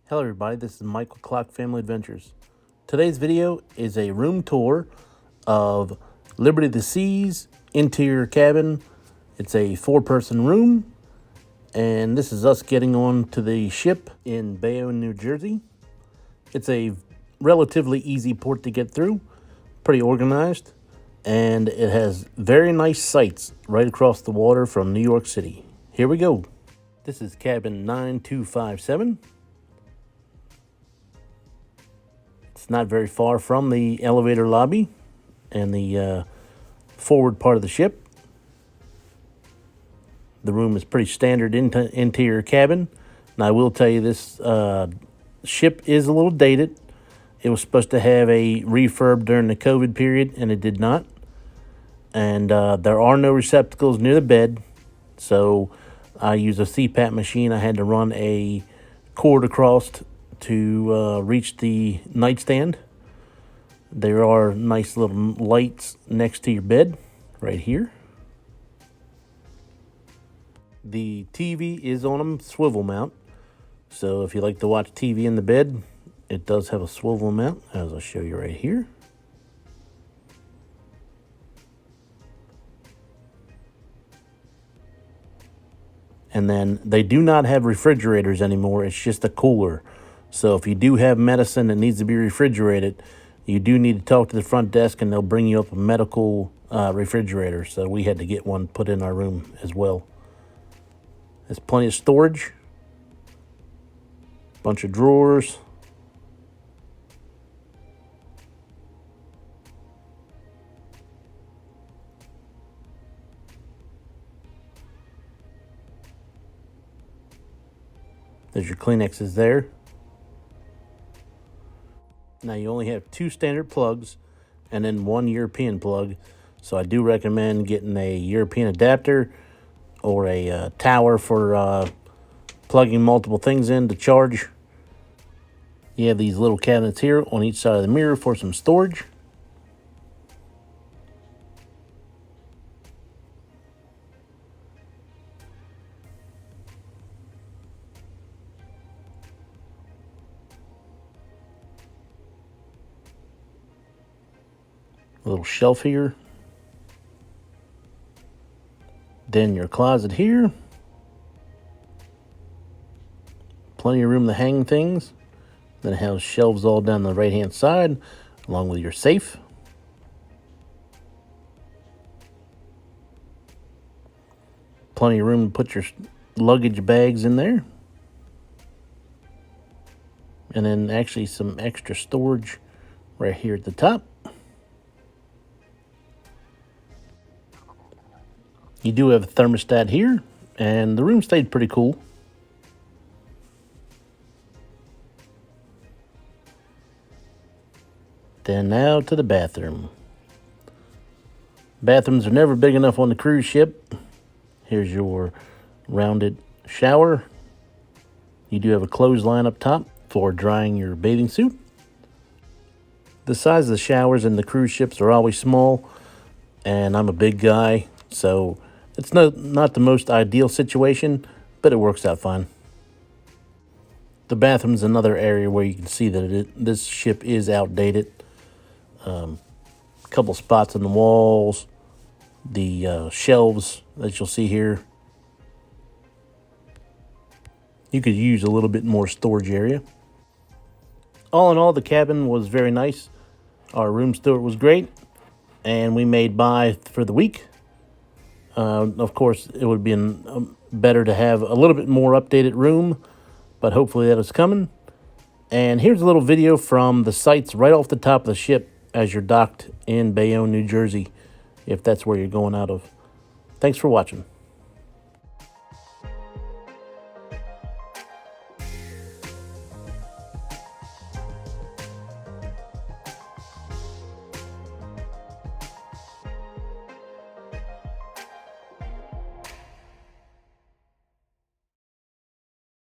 Hello everybody, this is Michael Clock Family Adventures. Today's video is a room tour of Liberty of the Seas interior cabin. It's a 4-person room, and this is us getting on to the ship in Bayonne, New Jersey. It's a relatively easy port to get through, pretty organized, and it has very nice sights right across the water from New York City. Here we go. This is cabin 9257. It's not very far from the elevator lobby and the forward part of the ship. The room is pretty standard interior cabin. And I will tell you, this ship is a little dated. It was supposed to have a refurb during the COVID period, and it did not. And there are no receptacles near the bed. So I use a CPAP machine. I had to run a cord across to reach the nightstand. There are nice little lights next to your bed right here. The TV is on a swivel mount, so if you like to watch TV in the bed, it does have a swivel mount, as I'll show you right here. And then they do not have refrigerators anymore. It's just a cooler. So if you do have medicine that needs to be refrigerated, you do need to talk to the front desk, and they'll bring you up a medical refrigerator. So we had to get one put in our room as well. There's plenty of storage. Bunch of drawers. There's your Kleenexes there. Now you only have 2 standard plugs and then 1 European plug. So I do recommend getting a European adapter or a tower for plugging multiple things in to charge. You have these little cabinets here on each side of the mirror for some storage. A little shelf here. Then your closet here. Plenty of room to hang things. Then it has shelves all down the right-hand side, along with your safe. Plenty of room to put your luggage bags in there. And then actually some extra storage right here at the top. You do have a thermostat here, and the room stayed pretty cool. Then now to the bathroom. Bathrooms are never big enough on the cruise ship. Here's your rounded shower. You do have a clothesline up top for drying your bathing suit. The size of the showers in the cruise ships are always small, and I'm a big guy, so it's not the most ideal situation, but it works out fine. The bathroom's another area where you can see that this ship is outdated. A couple spots on the walls, the shelves that you'll see here. You could use a little bit more storage area. All in all, the cabin was very nice. Our room steward was great, and we made by for the week. Of course, it would be better to have a little bit more updated room, but hopefully that is coming. And here's a little video from the sights right off the top of the ship as you're docked in Bayonne, New Jersey, if that's where you're going out of. Thanks for watching.